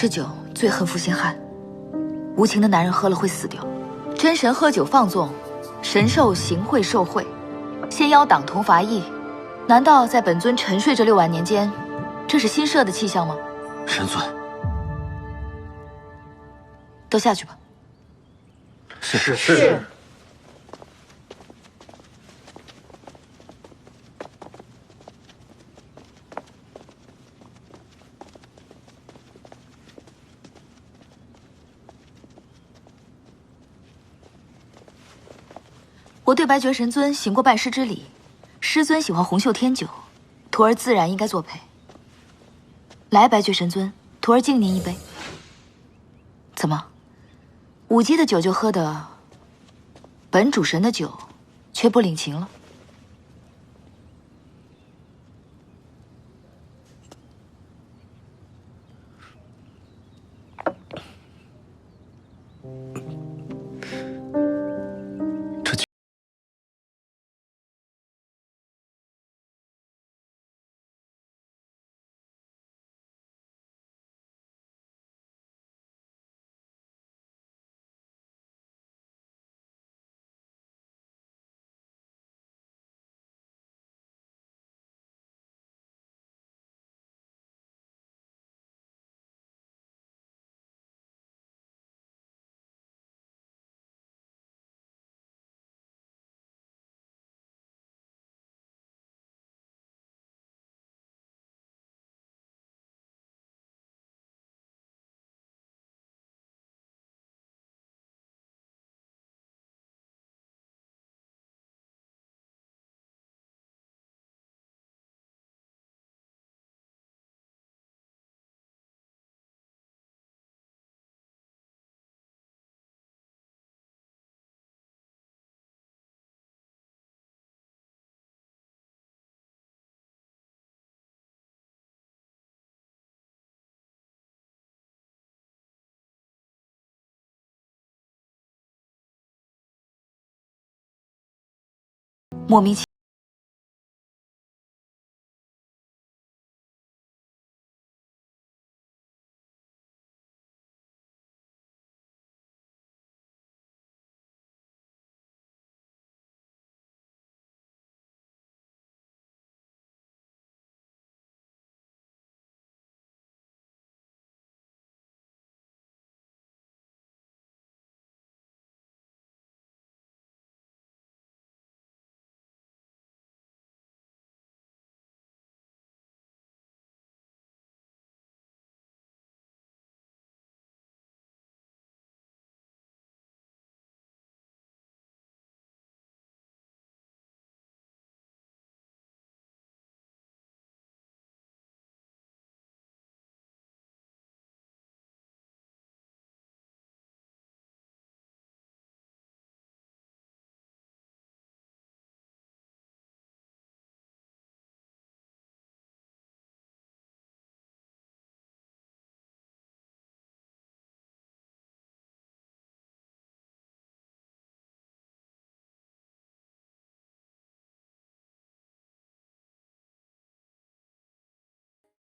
这酒最恨负心汉，无情的男人喝了会死掉。真神喝酒放纵，神兽行贿受贿，仙妖党同伐异。难道在本尊沉睡这6万年间，这是新设的气象吗？神尊，都下去吧。是。我对白绝神尊行过拜师之礼，师尊喜欢红袖添酒，徒儿自然应该作陪。来，白绝神尊，徒儿敬您一杯。怎么，5级的酒就喝的，本主神的酒，却不领情了？莫名其妙。